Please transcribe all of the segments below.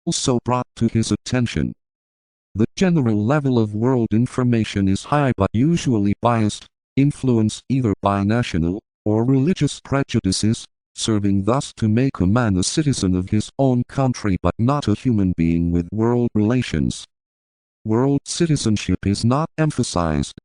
also brought to his attention. The general level of world information is high but usually biased, influenced either by national or religious prejudices, serving thus to make a man a citizen of his own country but not a human being with world relations. World citizenship is not emphasized.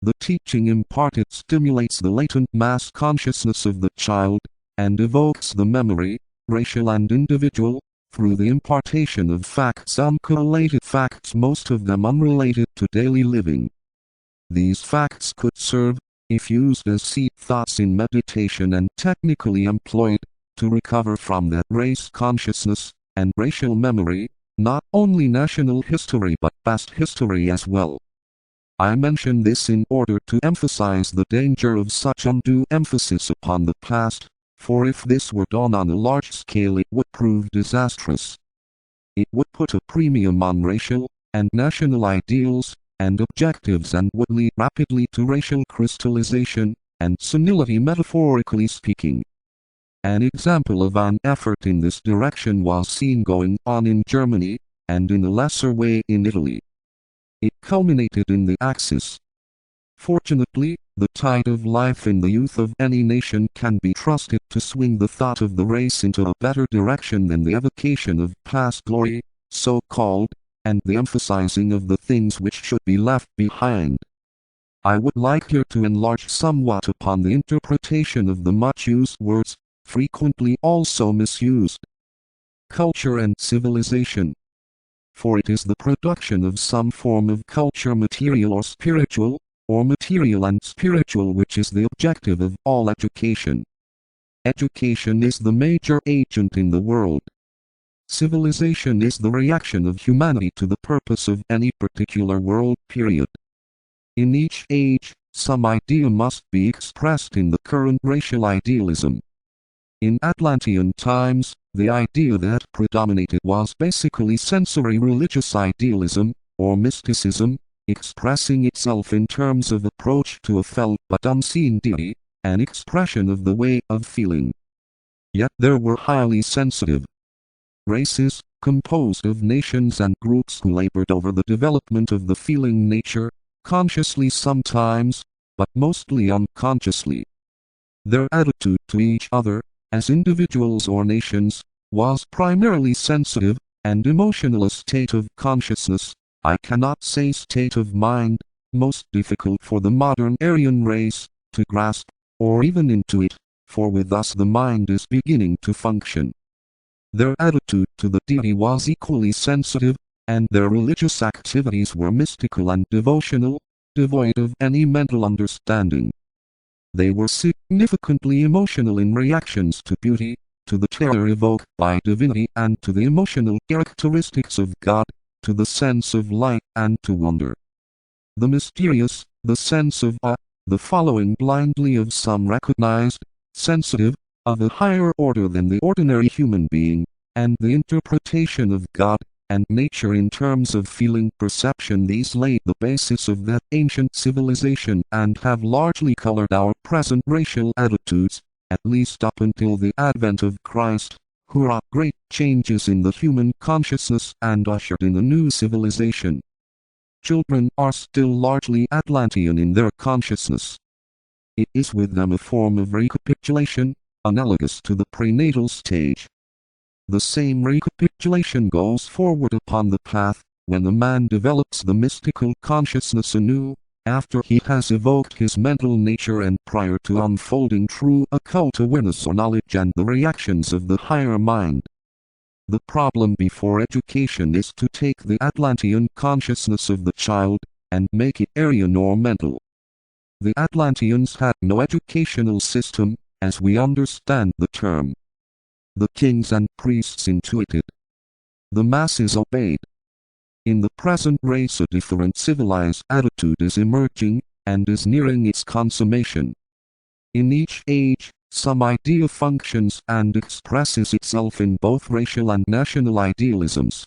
The teaching imparted stimulates the latent mass consciousness of the child, and evokes the memory, racial and individual, through the impartation of facts, uncorrelated facts, most of them unrelated to daily living. These facts could serve, if used as seed thoughts in meditation and technically employed, to recover from that race consciousness and racial memory, not only national history but past history as well. I mention this in order to emphasize the danger of such undue emphasis upon the past, for if this were done on a large scale it would prove disastrous. It would put a premium on racial and national ideals and objectives and would lead rapidly to racial crystallization and senility, metaphorically speaking. An example of an effort in this direction was seen going on in Germany, and in a lesser way in Italy. It culminated in the Axis. Fortunately, the tide of life in the youth of any nation can be trusted to swing the thought of the race into a better direction than the evocation of past glory, so-called, and the emphasizing of the things which should be left behind. I would like here to enlarge somewhat upon the interpretation of the much-used words, frequently also misused. Culture and civilization. For it is the production of some form of culture, material or spiritual, or material and spiritual, which is the objective of all education. Education is the major agent in the world. Civilization is the reaction of humanity to the purpose of any particular world period. In each age, some idea must be expressed in the current racial idealism. In Atlantean times, the idea that predominated was basically sensory religious idealism, or mysticism, expressing itself in terms of approach to a felt but unseen deity, an expression of the way of feeling. Yet there were highly sensitive races, composed of nations and groups who labored over the development of the feeling nature, consciously sometimes, but mostly unconsciously. Their attitude to each other, as individuals or nations, was primarily sensitive and emotional, a state of consciousness, I cannot say state of mind, most difficult for the modern Aryan race to grasp, or even intuit, for with us the mind is beginning to function. Their attitude to the deity was equally sensitive, and their religious activities were mystical and devotional, devoid of any mental understanding. They were significantly emotional in reactions to beauty, to the terror evoked by divinity, and to the emotional characteristics of God, to the sense of light and to wonder. The mysterious, the sense of awe, the following blindly of some recognized, sensitive, of a higher order than the ordinary human being, and the interpretation of God and nature in terms of feeling perception, these laid the basis of that ancient civilization and have largely colored our present racial attitudes, at least up until the advent of Christ, who wrought great changes in the human consciousness and ushered in a new civilization. Children are still largely Atlantean in their consciousness. It is with them a form of recapitulation, analogous to the prenatal stage. The same recapitulation goes forward upon the path, when a man develops the mystical consciousness anew, after he has evoked his mental nature and prior to unfolding true occult awareness or knowledge and the reactions of the higher mind. The problem before education is to take the Atlantean consciousness of the child, and make it Aryan or mental. The Atlanteans had no educational system, as we understand the term. The kings and priests intuited. The masses obeyed. In the present race a different civilized attitude is emerging, and is nearing its consummation. In each age, some idea functions and expresses itself in both racial and national idealisms.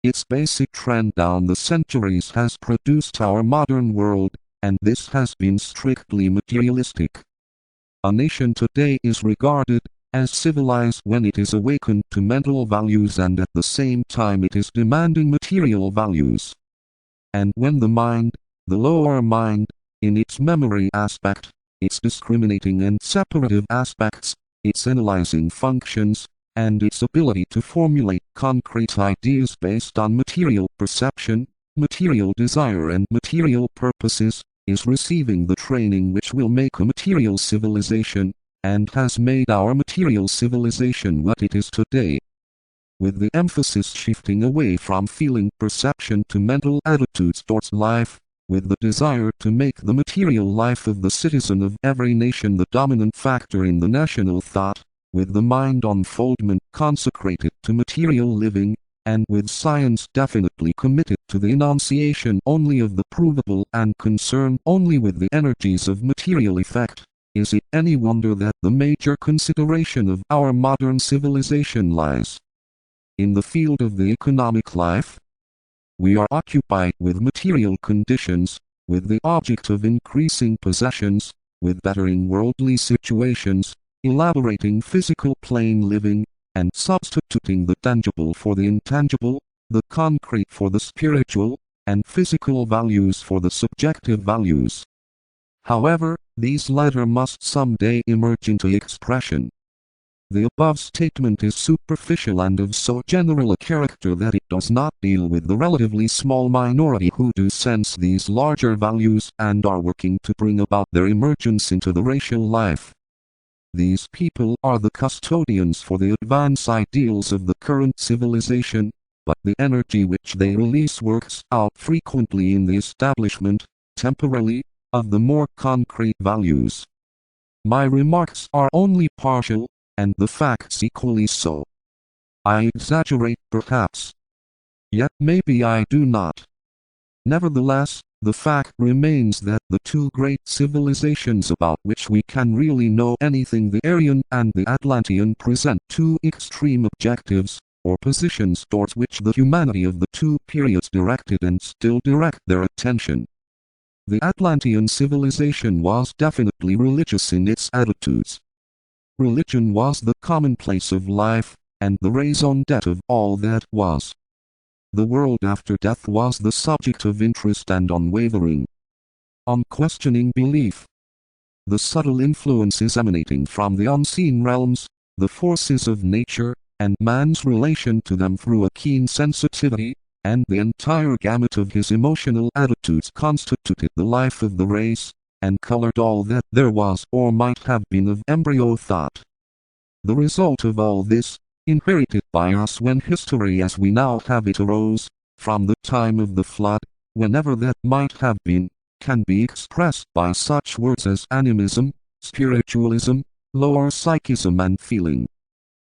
Its basic trend down the centuries has produced our modern world, and this has been strictly materialistic. A nation today is regarded as civilized when it is awakened to mental values and at the same time it is demanding material values. And when the mind, the lower mind, in its memory aspect, its discriminating and separative aspects, its analyzing functions, and its ability to formulate concrete ideas based on material perception, material desire and material purposes, is receiving the training which will make a material civilization, and has made our material civilization what it is today. With the emphasis shifting away from feeling perception to mental attitudes towards life, with the desire to make the material life of the citizen of every nation the dominant factor in the national thought, with the mind unfoldment consecrated to material living, and with science definitely committed to the enunciation only of the provable and concerned only with the energies of material effect, is it any wonder that the major consideration of our modern civilization lies in the field of the economic life? We are occupied with material conditions, with the object of increasing possessions, with bettering worldly situations, elaborating physical plane living, and substituting the tangible for the intangible, the concrete for the spiritual, and physical values for the subjective values. However, these latter must someday emerge into expression. The above statement is superficial and of so general a character that it does not deal with the relatively small minority who do sense these larger values and are working to bring about their emergence into the racial life. These people are the custodians for the advanced ideals of the current civilization, but the energy which they release works out frequently in the establishment, temporarily, of the more concrete values. My remarks are only partial, and the facts equally so. I exaggerate perhaps. Yet maybe I do not. Nevertheless, the fact remains that the two great civilizations about which we can really know anything, the Aryan and the Atlantean, present two extreme objectives, or positions towards which the humanity of the two periods directed and still direct their attention. The Atlantean civilization was definitely religious in its attitudes. Religion was the commonplace of life, and the raison d'etre of all that was. The world after death was the subject of interest and unwavering, unquestioning belief. The subtle influences emanating from the unseen realms, the forces of nature, and man's relation to them through a keen sensitivity, and the entire gamut of his emotional attitudes constituted the life of the race, and colored all that there was or might have been of embryo thought. The result of all this, inherited by us when history as we now have it arose, from the time of the flood, whenever that might have been, can be expressed by such words as animism, spiritualism, lower psychism and feeling.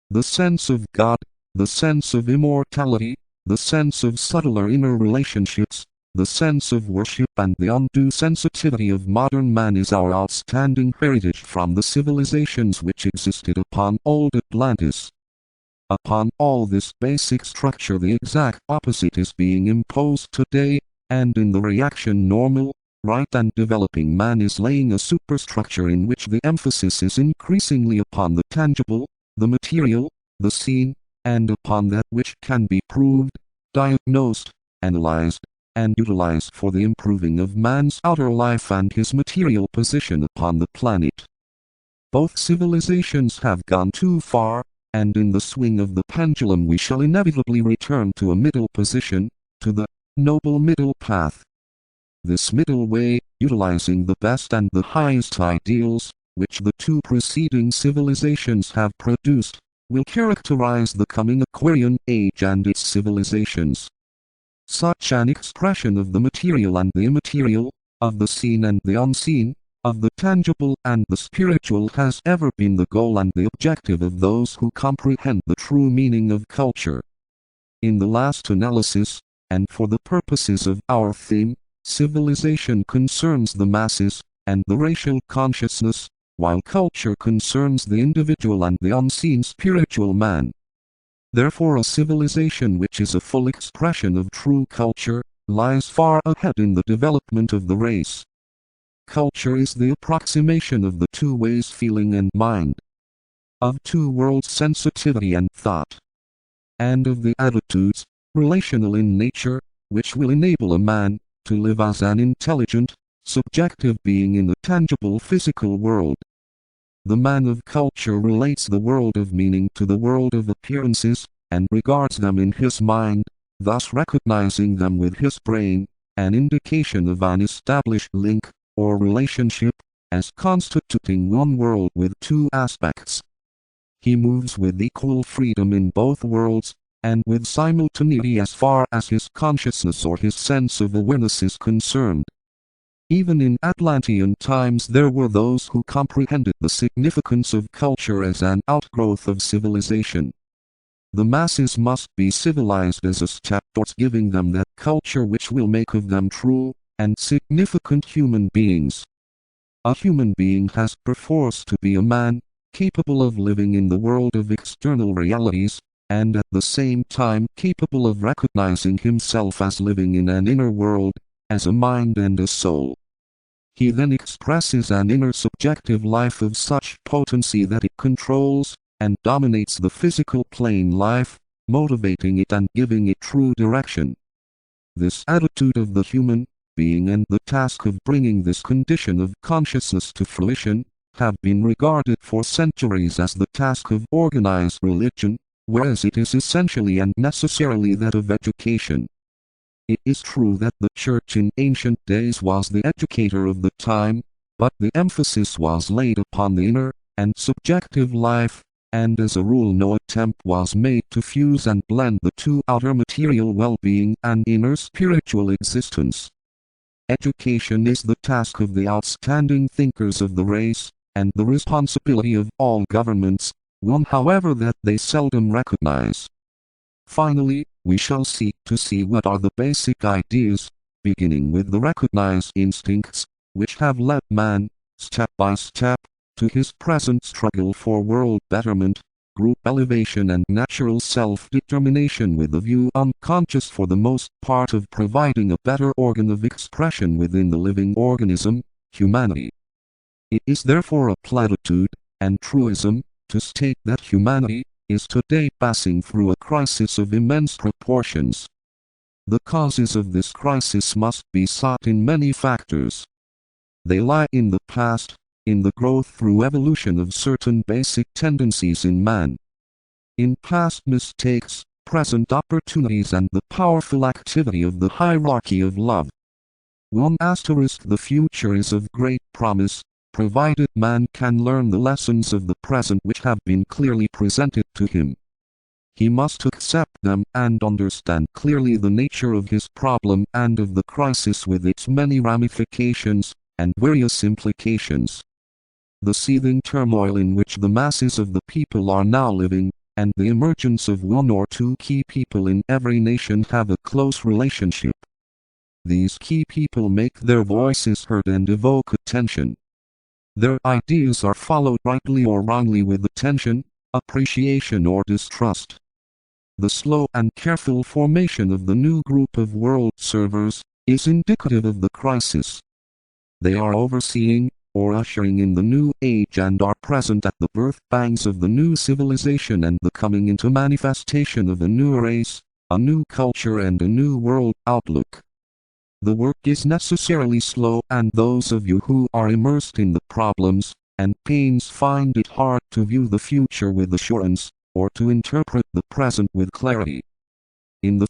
The sense of God, the sense of immortality, the sense of subtler inner relationships, the sense of worship and the undue sensitivity of modern man is our outstanding heritage from the civilizations which existed upon old Atlantis. Upon all this basic structure the exact opposite is being imposed today, and in the reaction normal, right and developing man is laying a superstructure in which the emphasis is increasingly upon the tangible, the material, the seen, and upon that which can be proved, diagnosed, analyzed, and utilized for the improving of man's outer life and his material position upon the planet. Both civilizations have gone too far, and in the swing of the pendulum we shall inevitably return to a middle position, to the noble middle path. This middle way, utilizing the best and the highest ideals, which the two preceding civilizations have produced, will characterize the coming Aquarian age and its civilizations. Such an expression of the material and the immaterial, of the seen and the unseen, of the tangible and the spiritual has ever been the goal and the objective of those who comprehend the true meaning of culture. In the last analysis, and for the purposes of our theme, civilization concerns the masses, and the racial consciousness, while culture concerns the individual and the unseen spiritual man. Therefore a civilization which is a full expression of true culture, lies far ahead in the development of the race. Culture is the approximation of the two ways feeling and mind. of two-world sensitivity and thought, and of the attitudes, relational in nature, which will enable a man to live as an intelligent, subjective being in the tangible physical world. The man of culture relates the world of meaning to the world of appearances, and regards them in his mind, thus recognizing them with his brain, an indication of an established link, or relationship, as constituting one world with two aspects. He moves with equal freedom in both worlds, and with simultaneity as far as his consciousness or his sense of awareness is concerned. Even in Atlantean times there were those who comprehended the significance of culture as an outgrowth of civilization. The masses must be civilized as a step towards giving them that culture which will make of them true and significant human beings. A human being has perforce to be a man, capable of living in the world of external realities, and at the same time capable of recognizing himself as living in an inner world, as a mind and a soul. He then expresses an inner subjective life of such potency that it controls and dominates the physical plane life, motivating it and giving it true direction. This attitude of the human being and the task of bringing this condition of consciousness to fruition have been regarded for centuries as the task of organized religion, whereas it is essentially and necessarily that of education. It is true that the Church in ancient days was the educator of the time, but the emphasis was laid upon the inner and subjective life, and as a rule no attempt was made to fuse and blend the two, outer material well-being and inner spiritual existence. Education is the task of the outstanding thinkers of the race, and the responsibility of all governments, one however that they seldom recognize. Finally, we shall seek to see what are the basic ideas, beginning with the recognized instincts, which have led man, step by step, to his present struggle for world betterment, group elevation and natural self-determination with the view unconscious for the most part of providing a better organ of expression within the living organism, humanity. It is therefore a platitude, and truism, to state that humanity is today passing through a crisis of immense proportions. The causes of this crisis must be sought in many factors. They lie in the past, in the growth through evolution of certain basic tendencies in man, in past mistakes, present opportunities and the powerful activity of the hierarchy of love. The future is of great promise, provided man can learn the lessons of the present which have been clearly presented to him. He must accept them and understand clearly the nature of his problem and of the crisis with its many ramifications and various implications. The seething turmoil in which the masses of the people are now living, and the emergence of one or two key people in every nation have a close relationship. These key people make their voices heard and evoke attention. Their ideas are followed rightly or wrongly with attention, appreciation or distrust. The slow and careful formation of the new group of world servers is indicative of the crisis. They are overseeing, or ushering in the new age and are present at the birth pangs of the new civilization and the coming into manifestation of a new race, a new culture and a new world outlook. The work is necessarily slow and those of you who are immersed in the problems and pains find it hard to view the future with assurance, or to interpret the present with clarity. In the